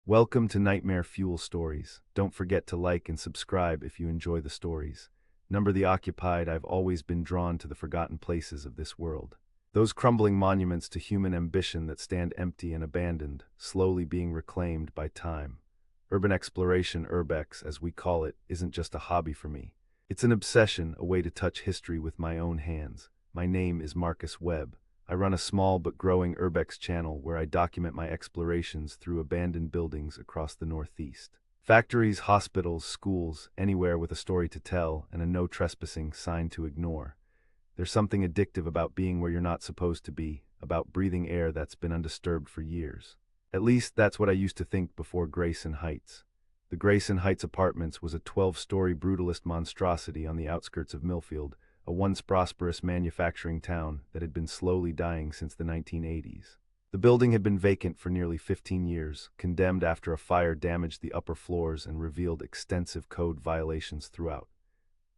Welcome to Nightmare Fuel Stories. Don't forget to like and subscribe if you enjoy the stories. Number the occupied, I've always been drawn to the forgotten places of this world. Those crumbling monuments to human ambition that stand empty and abandoned, slowly being reclaimed by time. Urban exploration, urbex as we call it, isn't just a hobby for me. It's an obsession, a way to touch history with my own hands. My name is Marcus Webb. I run a small but growing urbex channel where I document my explorations through abandoned buildings across the Northeast. Factories, hospitals, schools, anywhere with a story to tell and a no trespassing sign to ignore. There's something addictive about being where you're not supposed to be, about breathing air that's been undisturbed for years. At least that's what I used to think before Grayson Heights. The Grayson Heights Apartments was a 12-story brutalist monstrosity on the outskirts of Millfield, a once prosperous manufacturing town that had been slowly dying since the 1980s. The building had been vacant for nearly 15 years, condemned after a fire damaged the upper floors and revealed extensive code violations throughout.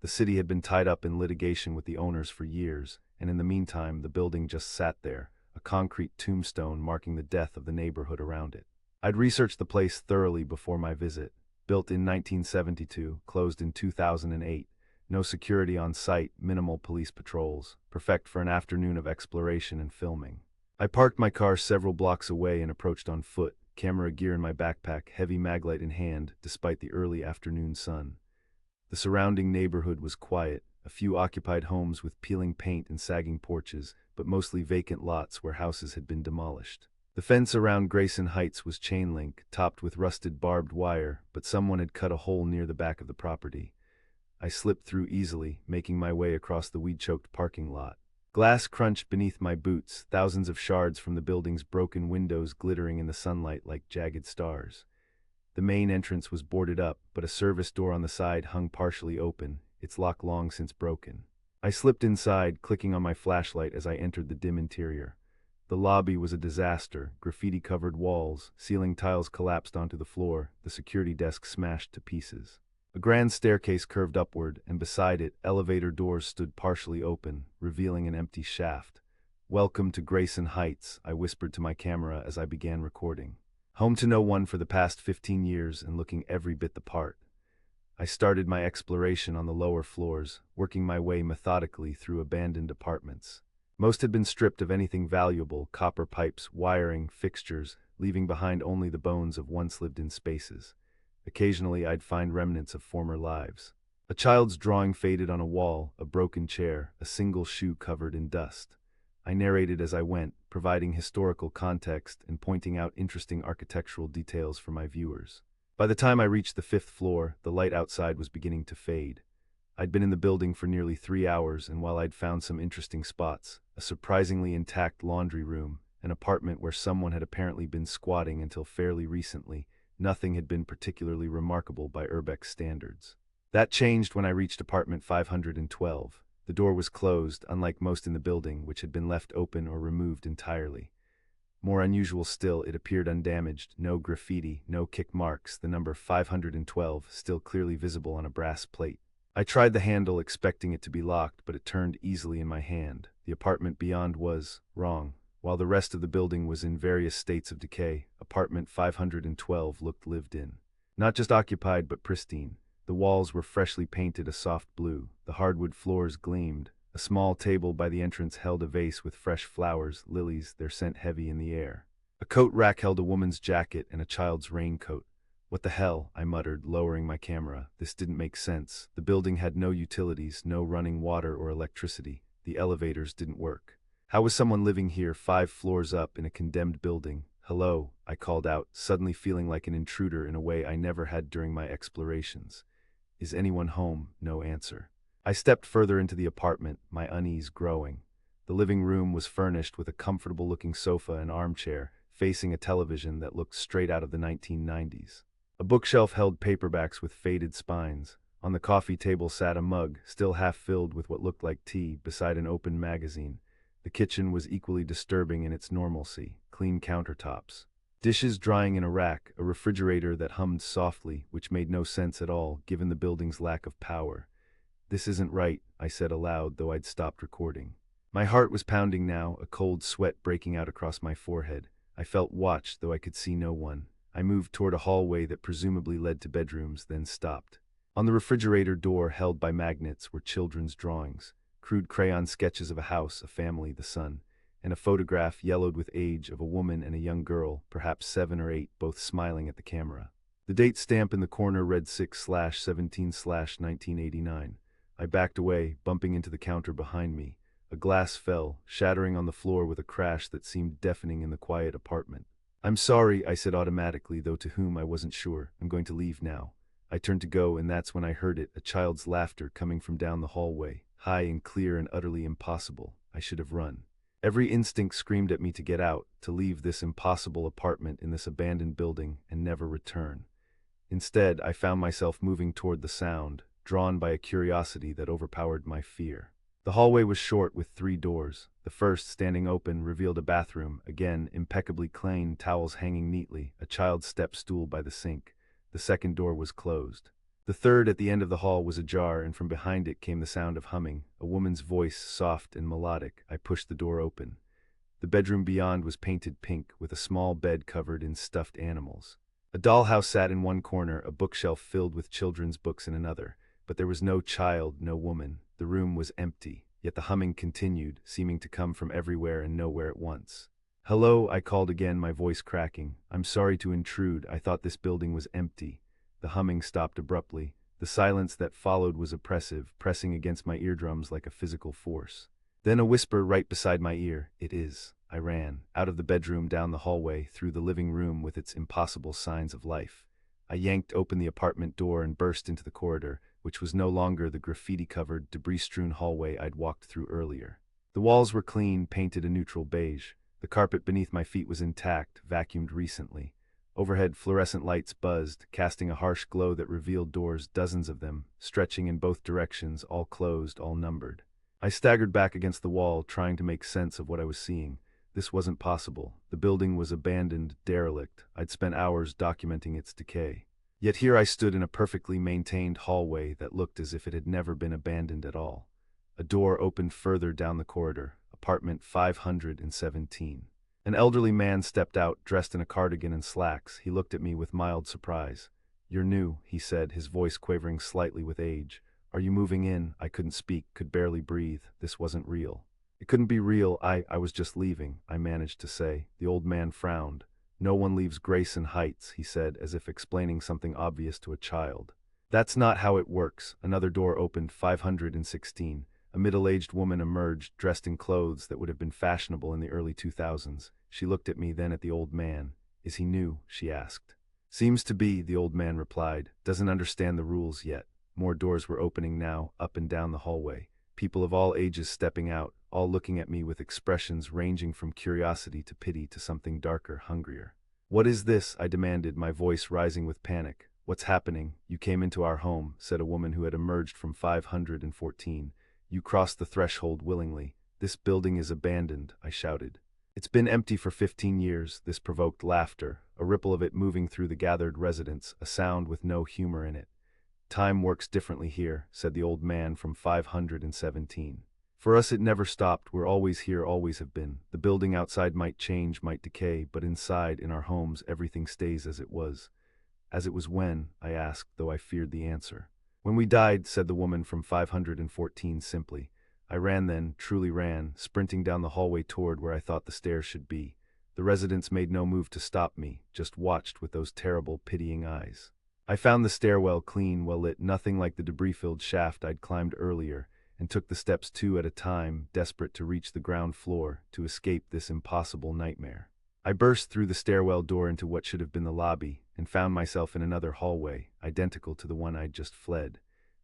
The city had been tied up in litigation with the owners for years, and in the meantime the building just sat there, a concrete tombstone marking the death of the neighborhood around it. I'd researched the place thoroughly before my visit. Built in 1972, closed in 2008, no security on site, minimal police patrols, perfect for an afternoon of exploration and filming. I parked my car several blocks away and approached on foot, camera gear in my backpack, heavy maglite in hand, despite the early afternoon sun. The surrounding neighborhood was quiet, a few occupied homes with peeling paint and sagging porches, but mostly vacant lots where houses had been demolished. The fence around Grayson Heights was chain link, topped with rusted barbed wire, but someone had cut a hole near the back of the property. I slipped through easily, making my way across the weed-choked parking lot. Glass crunched beneath my boots, thousands of shards from the building's broken windows glittering in the sunlight like jagged stars. The main entrance was boarded up, but a service door on the side hung partially open, its lock long since broken. I slipped inside, clicking on my flashlight as I entered the dim interior. The lobby was a disaster, graffiti-covered walls, ceiling tiles collapsed onto the floor, the security desk smashed to pieces. A grand staircase curved upward, and beside it, elevator doors stood partially open, revealing an empty shaft. "Welcome to Grayson Heights," I whispered to my camera as I began recording. Home to no one for the past 15 years and looking every bit the part. I started my exploration on the lower floors, working my way methodically through abandoned apartments. Most had been stripped of anything valuable, copper pipes, wiring, fixtures, leaving behind only the bones of once lived-in spaces. Occasionally I'd find remnants of former lives. A child's drawing faded on a wall, a broken chair, a single shoe covered in dust. I narrated as I went, providing historical context and pointing out interesting architectural details for my viewers. By the time I reached the 5th floor, the light outside was beginning to fade. I'd been in the building for nearly 3 hours, and while I'd found some interesting spots, a surprisingly intact laundry room, an apartment where someone had apparently been squatting until fairly recently, nothing had been particularly remarkable by urbex standards. That changed when I reached apartment 512. The door was closed, unlike most in the building, which had been left open or removed entirely. More unusual still, it appeared undamaged, no graffiti, no kick marks, the number 512 still clearly visible on a brass plate. I tried the handle, expecting it to be locked, but it turned easily in my hand. The apartment beyond was wrong. While the rest of the building was in various states of decay, apartment 512 looked lived in. Not just occupied, but pristine. The walls were freshly painted a soft blue. The hardwood floors gleamed. A small table by the entrance held a vase with fresh flowers, lilies, their scent heavy in the air. A coat rack held a woman's jacket and a child's raincoat. "What the hell?" I muttered, lowering my camera. This didn't make sense. The building had no utilities, no running water or electricity. The elevators didn't work. How was someone living here 5 floors up in a condemned building? "Hello," I called out, suddenly feeling like an intruder in a way I never had during my explorations. "Is anyone home?" No answer. I stepped further into the apartment, my unease growing. The living room was furnished with a comfortable-looking sofa and armchair, facing a television that looked straight out of the 1990s. A bookshelf held paperbacks with faded spines. On the coffee table sat a mug, still half filled with what looked like tea, beside an open magazine. The kitchen was equally disturbing in its normalcy, clean countertops. Dishes drying in a rack, a refrigerator that hummed softly, which made no sense at all, given the building's lack of power. "This isn't right," I said aloud, though I'd stopped recording. My heart was pounding now, a cold sweat breaking out across my forehead. I felt watched, though I could see no one. I moved toward a hallway that presumably led to bedrooms, then stopped. On the refrigerator door held by magnets were children's drawings, crude crayon sketches of a house, a family, the sun, and a photograph yellowed with age of a woman and a young girl, perhaps 7 or 8, both smiling at the camera. The date stamp in the corner read 6/17/1989. I backed away, bumping into the counter behind me. A glass fell, shattering on the floor with a crash that seemed deafening in the quiet apartment. "I'm sorry," I said automatically, though to whom I wasn't sure. "I'm going to leave now." I turned to go, and that's when I heard it, a child's laughter coming from down the hallway, high and clear and utterly impossible. I should have run. Every instinct screamed at me to get out, to leave this impossible apartment in this abandoned building and never return. Instead, I found myself moving toward the sound, drawn by a curiosity that overpowered my fear. The hallway was short with 3 doors. The first, standing open, revealed a bathroom, again impeccably clean, towels hanging neatly, a child's step stool by the sink. The second door was closed. The third, at the end of the hall, was ajar, and from behind it came the sound of humming, a woman's voice, soft and melodic. I pushed the door open. The bedroom beyond was painted pink, with a small bed covered in stuffed animals. A dollhouse sat in one corner, a bookshelf filled with children's books in another, but there was no child, no woman. The room was empty, yet the humming continued, seeming to come from everywhere and nowhere at once. "Hello," I called again, my voice cracking. "I'm sorry to intrude. I thought this building was empty." The humming stopped abruptly. The silence that followed was oppressive, pressing against my eardrums like a physical force. Then a whisper right beside my ear. "It is." I ran, out of the bedroom, down the hallway, through the living room with its impossible signs of life. I yanked open the apartment door and burst into the corridor, which was no longer the graffiti-covered, debris-strewn hallway I'd walked through earlier. The walls were clean, painted a neutral beige. The carpet beneath my feet was intact, vacuumed recently. Overhead, fluorescent lights buzzed, casting a harsh glow that revealed doors, dozens of them, stretching in both directions, all closed, all numbered. I staggered back against the wall, trying to make sense of what I was seeing. This wasn't possible. The building was abandoned, derelict. I'd spent hours documenting its decay. Yet here I stood in a perfectly maintained hallway that looked as if it had never been abandoned at all. A door opened further down the corridor, apartment 517. An elderly man stepped out, dressed in a cardigan and slacks. He looked at me with mild surprise. "You're new," he said, his voice quavering slightly with age. "Are you moving in?" I couldn't speak, could barely breathe. This wasn't real. "It couldn't be real. I was just leaving," I managed to say. The old man frowned. "No one leaves Grayson Heights," he said, as if explaining something obvious to a child. "That's not how it works." Another door opened, 516. A middle-aged woman emerged, dressed in clothes that would have been fashionable in the early 2000s. She looked at me, then at the old man. "Is he new?" she asked. "Seems to be," the old man replied. "Doesn't understand the rules yet." More doors were opening now, up and down the hallway. People of all ages stepping out, all looking at me with expressions ranging from curiosity to pity to something darker, hungrier. "What is this?" I demanded, my voice rising with panic. "What's happening?" "You came into our home," said a woman who had emerged from 514. "You crossed the threshold willingly. This building is abandoned," I shouted. "It's been empty for 15 years, This provoked laughter, a ripple of it moving through the gathered residents, a sound with no humor in it. "Time works differently here," said the old man from 517. "For us it never stopped. We're always here, always have been. The building outside might change, might decay, but inside, in our homes, everything stays as it was." "As it was when?" I asked, though I feared the answer. "When we died," said the woman from 514 simply. I ran then, truly ran, sprinting down the hallway toward where I thought the stairs should be. The residents made no move to stop me, just watched with those terrible, pitying eyes. I found the stairwell clean, well lit, nothing like the debris-filled shaft I'd climbed earlier, and took the steps 2 at a time, desperate to reach the ground floor, to escape this impossible nightmare. I burst through the stairwell door into what should have been the lobby, and found myself in another hallway, identical to the one I'd just fled.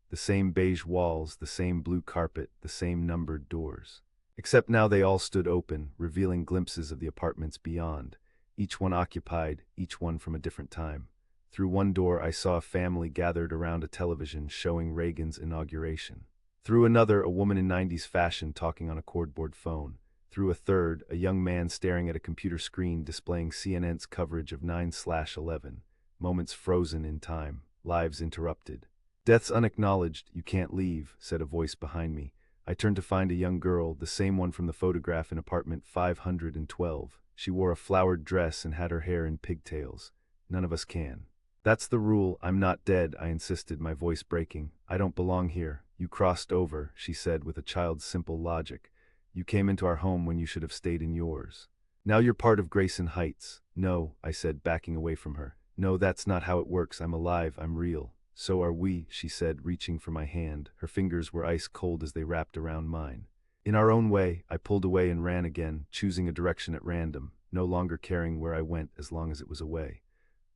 The same beige walls, the same blue carpet, the same numbered doors. Except now they all stood open, revealing glimpses of the apartments beyond, each one occupied, each one from a different time. Through one door I saw a family gathered around a television showing Reagan's inauguration. Through another, a woman in 90s fashion talking on a cordboard phone. Through a third, a young man staring at a computer screen displaying CNN's coverage of 9/11. Moments frozen in time, lives interrupted. "Death's unacknowledged, you can't leave," said a voice behind me. I turned to find a young girl, the same one from the photograph in apartment 512. She wore a flowered dress and had her hair in pigtails. None of us can. That's the rule. I'm not dead, I insisted, my voice breaking. I don't belong here. You crossed over, she said with a child's simple logic. You came into our home when you should have stayed in yours. Now you're part of Grayson Heights. No, I said, backing away from her. No, that's not how it works. I'm alive. I'm real. So are we, she said, reaching for my hand. Her fingers were ice cold as they wrapped around mine. In our own way, I pulled away and ran again, choosing a direction at random, no longer caring where I went as long as it was away.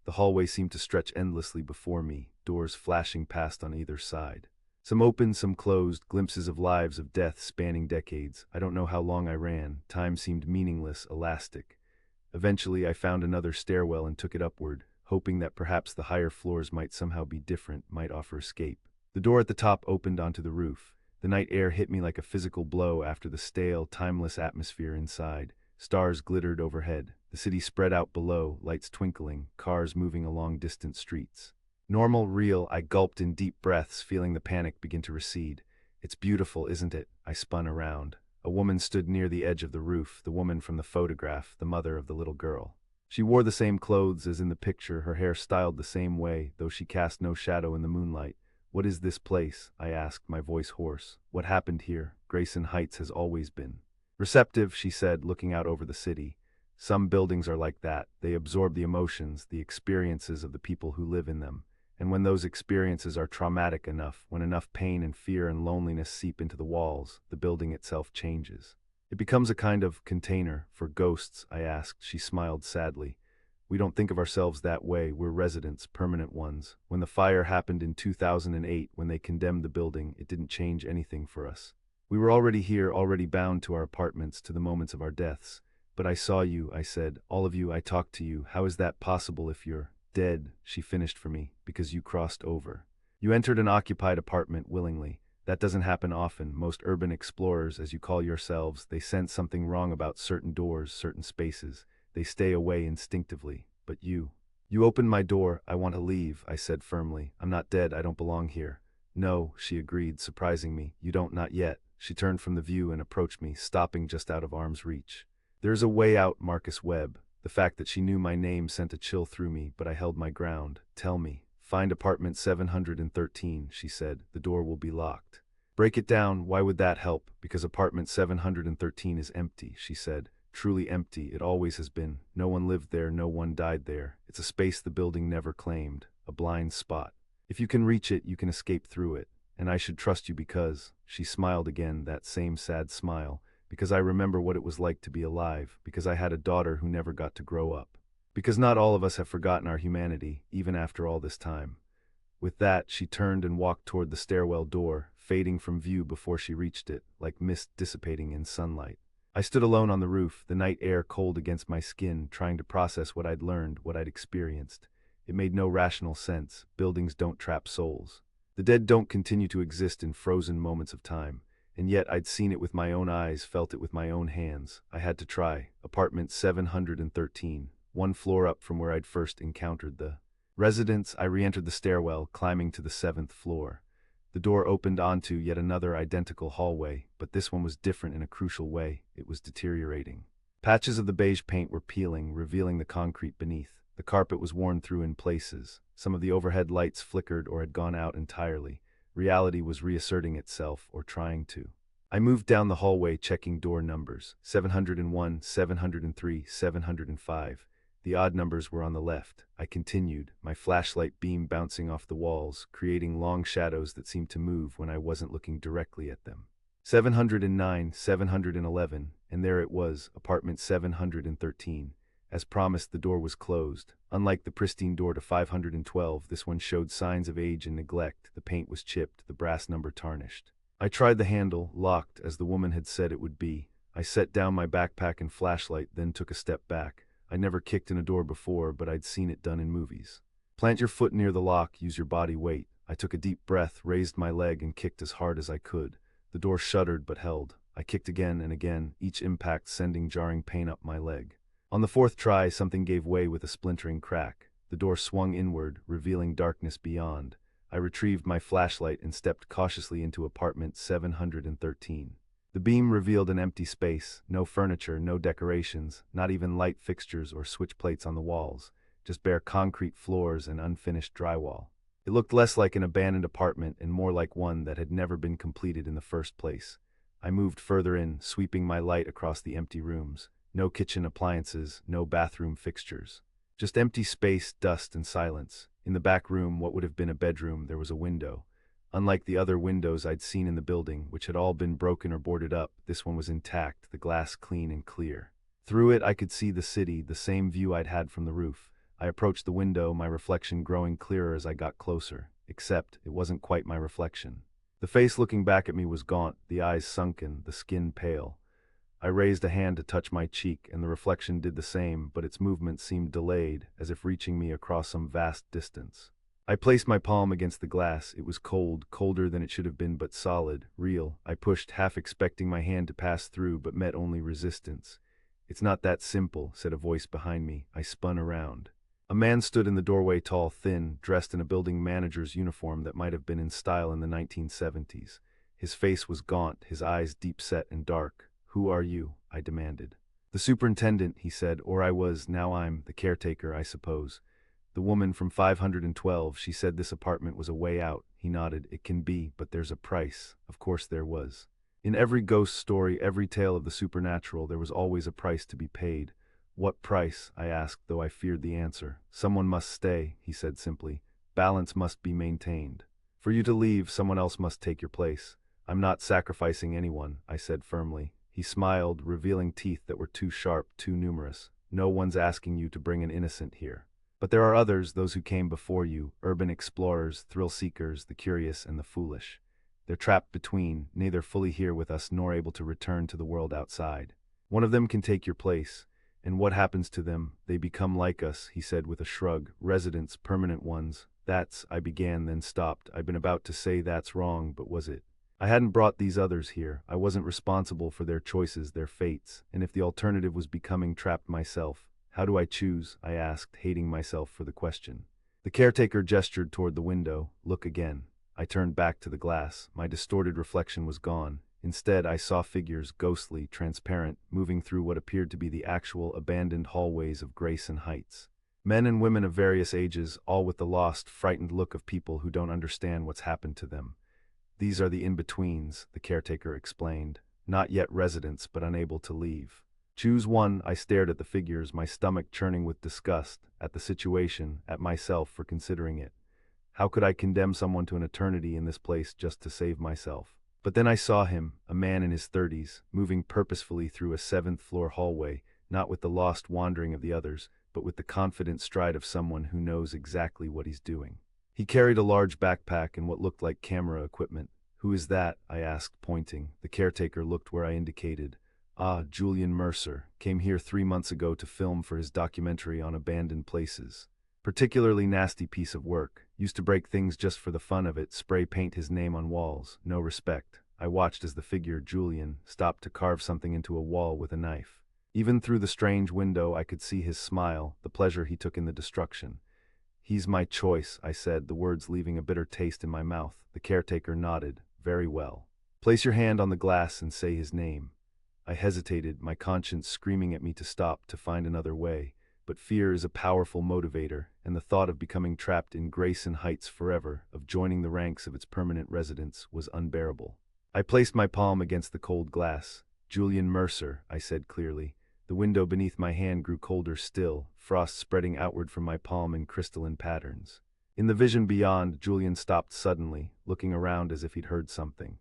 The hallway seemed to stretch endlessly before me, doors flashing past on either side. Some open, some closed, glimpses of lives of death spanning decades. I don't know how long I ran. Time seemed meaningless, elastic. Eventually, I found another stairwell and took it upward, hoping that perhaps the higher floors might somehow be different, might offer escape. The door at the top opened onto the roof. The night air hit me like a physical blow after the stale, timeless atmosphere inside. Stars glittered overhead. The city spread out below, lights twinkling, cars moving along distant streets. Normal, real, I gulped in deep breaths, feeling the panic begin to recede. It's beautiful, isn't it? I spun around. A woman stood near the edge of the roof, the woman from the photograph, the mother of the little girl. She wore the same clothes as in the picture, her hair styled the same way, though she cast no shadow in the moonlight. What is this place? I asked, my voice hoarse. What happened here? Grayson Heights has always been receptive, she said, looking out over the city. Some buildings are like that. They absorb the emotions, the experiences of the people who live in them. And when those experiences are traumatic enough, when enough pain and fear and loneliness seep into the walls, the building itself changes. It becomes a kind of container for ghosts, I asked. She smiled sadly. We don't think of ourselves that way. We're residents, permanent ones. When the fire happened in 2008, when they condemned the building, it didn't change anything for us. We were already here, already bound to our apartments, to the moments of our deaths. But I saw you, I said. All of you, I talked to you. How is that possible if you're dead? She finished for me. Because you crossed over. You entered an occupied apartment willingly. That doesn't happen often. Most urban explorers, as you call yourselves, they sense something wrong about certain doors, certain spaces. They stay away instinctively. But you opened my door. I want to leave, I said firmly. I'm not dead. I don't belong here. No, she agreed, surprising me. You don't, not yet. She turned from the view and approached me, stopping just out of arm's reach. There's a way out, Marcus Webb. The fact that she knew my name sent a chill through me, but I held my ground. Tell me. Find apartment 713, she said. The door will be locked. Break it down. Why would that help? Because apartment 713 is empty, she said. Truly empty. It always has been. No one lived there, no one died there. It's a space the building never claimed. A blind spot. If you can reach it, you can escape through it. And I should trust you because, she smiled again, that same sad smile, because I remember what it was like to be alive, because I had a daughter who never got to grow up. Because not all of us have forgotten our humanity, even after all this time. With that, she turned and walked toward the stairwell door, fading from view before she reached it, like mist dissipating in sunlight. I stood alone on the roof, the night air cold against my skin, trying to process what I'd learned, what I'd experienced. It made no rational sense. Buildings don't trap souls. The dead don't continue to exist in frozen moments of time. And yet I'd seen it with my own eyes, felt it with my own hands. I had to try. Apartment 713, one floor up from where I'd first encountered the residents. I re-entered the stairwell, climbing to the 7th floor. The door opened onto yet another identical hallway, but this one was different in a crucial way. It was deteriorating. Patches of the beige paint were peeling, revealing the concrete beneath. The carpet was worn through in places. Some of the overhead lights flickered or had gone out entirely. Reality was reasserting itself, or trying to. I moved down the hallway, checking door numbers. 701, 703, 705. The odd numbers were on the left. I continued, my flashlight beam bouncing off the walls, creating long shadows that seemed to move when I wasn't looking directly at them. 709, 711, and there it was, apartment 713. As promised, the door was closed. Unlike the pristine door to 512, this one showed signs of age and neglect. The paint was chipped, the brass number tarnished. I tried the handle, locked, as the woman had said it would be. I set down my backpack and flashlight, then took a step back. I'd never kicked in a door before, but I'd seen it done in movies. Plant your foot near the lock, use your body weight. I took a deep breath, raised my leg, and kicked as hard as I could. The door shuddered but held. I kicked again and again, each impact sending jarring pain up my leg. On the 4th try, something gave way with a splintering crack. The door swung inward, revealing darkness beyond. I retrieved my flashlight and stepped cautiously into apartment 713. The beam revealed an empty space, no furniture, no decorations, not even light fixtures or switch plates on the walls. just bare concrete floors and unfinished drywall. It looked less like an abandoned apartment and more like one that had never been completed in the first place. I moved further in, sweeping my light across the empty rooms. No kitchen appliances, no bathroom fixtures. Just empty space, dust, and silence. In the back room, what would have been a bedroom, there was a window. Unlike the other windows I'd seen in the building, which had all been broken or boarded up, this one was intact, the glass clean and clear. Through it, I could see the city, the same view I'd had from the roof. I approached the window, my reflection growing clearer as I got closer, except it wasn't quite my reflection. The face looking back at me was gaunt, the eyes sunken, the skin pale. I raised a hand to touch my cheek, and the reflection did the same, but its movement seemed delayed, as if reaching me across some vast distance. I placed my palm against the glass. It was cold, colder than it should have been, but solid, real. I pushed, half expecting my hand to pass through, but met only resistance. "It's not that simple," said a voice behind me. I spun around. A man stood in the doorway, tall, thin, dressed in a building manager's uniform that might have been in style in the 1970s. His face was gaunt, his eyes deep-set and dark. "Who are you?" I demanded. "The superintendent," he said, "or I was, now I'm the caretaker, I suppose. The woman from 512, she said this apartment was a way out." He nodded. "It can be, but there's a price." Of course there was. In every ghost story, every tale of the supernatural, there was always a price to be paid. "What price?" I asked, though I feared the answer. "Someone must stay," he said simply. "Balance must be maintained. For you to leave, someone else must take your place." "I'm not sacrificing anyone," I said firmly. He smiled, revealing teeth that were too sharp, too numerous. "No one's asking you to bring an innocent here. But there are others, those who came before you, urban explorers, thrill-seekers, the curious and the foolish. They're trapped between, neither fully here with us nor able to return to the world outside. One of them can take your place. And what happens to them? They become like us," he said with a shrug. "Residents, permanent ones." "That's," I began, then stopped. I'd been about to say that's wrong, but was it? I hadn't brought these others here. I wasn't responsible for their choices, their fates, and if the alternative was becoming trapped myself, how do I choose? I asked, hating myself for the question. The caretaker gestured toward the window. "Look again." I turned back to the glass. My distorted reflection was gone. Instead, I saw figures, ghostly, transparent, moving through what appeared to be the actual abandoned hallways of Grayson Heights. Men and women of various ages, all with the lost, frightened look of people who don't understand what's happened to them. "These are the in-betweens," the caretaker explained. "Not yet residents, but unable to leave. Choose one." I stared at the figures, my stomach churning with disgust, at the situation, at myself for considering it. How could I condemn someone to an eternity in this place just to save myself? But then I saw him, a man in his 30s, moving purposefully through a 7th-floor hallway, not with the lost wandering of the others, but with the confident stride of someone who knows exactly what he's doing. He carried a large backpack and what looked like camera equipment. "Who is that?" I asked, pointing. The caretaker looked where I indicated. "Ah, Julian Mercer. Came here 3 months ago to film for his documentary on abandoned places. Particularly nasty piece of work. Used to break things just for the fun of it, spray paint his name on walls. No respect." I watched as the figure, Julian, stopped to carve something into a wall with a knife. Even through the strange window, I could see his smile, the pleasure he took in the destruction. "He's my choice," I said, the words leaving a bitter taste in my mouth. The caretaker nodded. "Very well. Place your hand on the glass and say his name." I hesitated, my conscience screaming at me to stop, to find another way. But fear is a powerful motivator, and the thought of becoming trapped in Grayson Heights forever, of joining the ranks of its permanent residents, was unbearable. I placed my palm against the cold glass. "Julian Mercer," I said clearly. The window beneath my hand grew colder still, frost spreading outward from my palm in crystalline patterns. In the vision beyond, Julian stopped suddenly, looking around as if he'd heard something.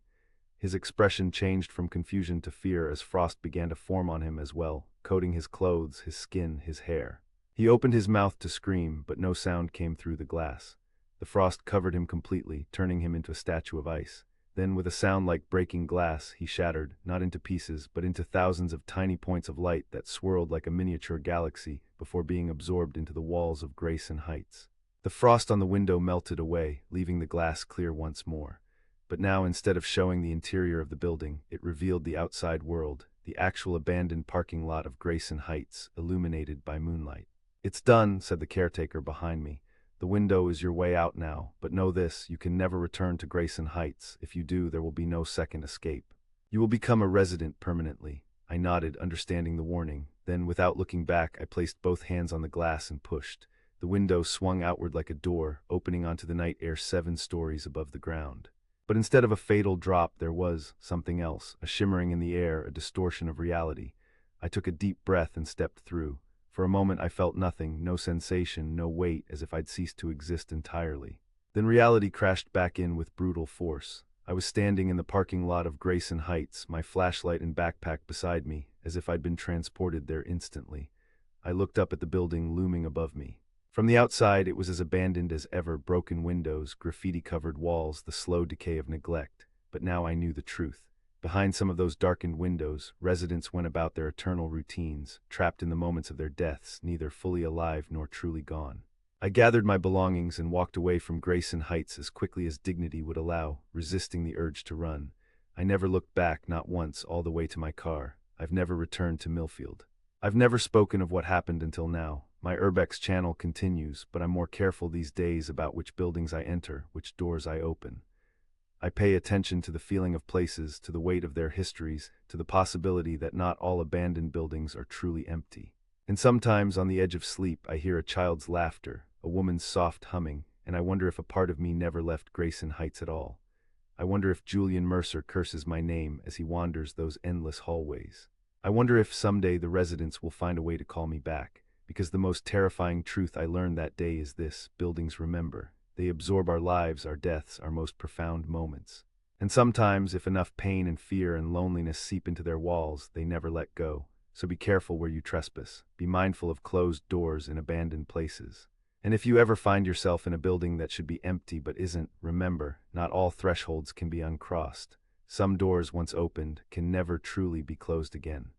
His expression changed from confusion to fear as frost began to form on him as well, coating his clothes, his skin, his hair. He opened his mouth to scream, but no sound came through the glass. The frost covered him completely, turning him into a statue of ice. Then, with a sound like breaking glass, he shattered, not into pieces, but into thousands of tiny points of light that swirled like a miniature galaxy before being absorbed into the walls of Grayson Heights. The frost on the window melted away, leaving the glass clear once more. But now, instead of showing the interior of the building, it revealed the outside world, the actual abandoned parking lot of Grayson Heights, illuminated by moonlight. "It's done," said the caretaker behind me. "The window is your way out now, but know this, you can never return to Grayson Heights. If you do, there will be no second escape. You will become a resident permanently." I nodded, understanding the warning. Then, without looking back, I placed both hands on the glass and pushed. The window swung outward like a door, opening onto the night air 7 stories above the ground. But instead of a fatal drop, there was something else, a shimmering in the air, a distortion of reality. I took a deep breath and stepped through. For a moment I felt nothing, no sensation, no weight, as if I'd ceased to exist entirely. Then reality crashed back in with brutal force. I was standing in the parking lot of Grayson Heights, my flashlight and backpack beside me, as if I'd been transported there instantly. I looked up at the building looming above me. From the outside, it was as abandoned as ever, broken windows, graffiti-covered walls, the slow decay of neglect. But now I knew the truth. Behind some of those darkened windows, residents went about their eternal routines, trapped in the moments of their deaths, neither fully alive nor truly gone. I gathered my belongings and walked away from Grayson Heights as quickly as dignity would allow, resisting the urge to run. I never looked back, not once, all the way to my car. I've never returned to Millfield. I've never spoken of what happened until now. My Urbex channel continues, but I'm more careful these days about which buildings I enter, which doors I open. I pay attention to the feeling of places, to the weight of their histories, to the possibility that not all abandoned buildings are truly empty. And sometimes, on the edge of sleep, I hear a child's laughter, a woman's soft humming, and I wonder if a part of me never left Grayson Heights at all. I wonder if Julian Mercer curses my name as he wanders those endless hallways. I wonder if someday the residents will find a way to call me back, because the most terrifying truth I learned that day is this: buildings remember. They absorb our lives, our deaths, our most profound moments. And sometimes, if enough pain and fear and loneliness seep into their walls, they never let go. So be careful where you trespass. Be mindful of closed doors in abandoned places. And if you ever find yourself in a building that should be empty but isn't, remember, not all thresholds can be uncrossed. Some doors once opened can never truly be closed again.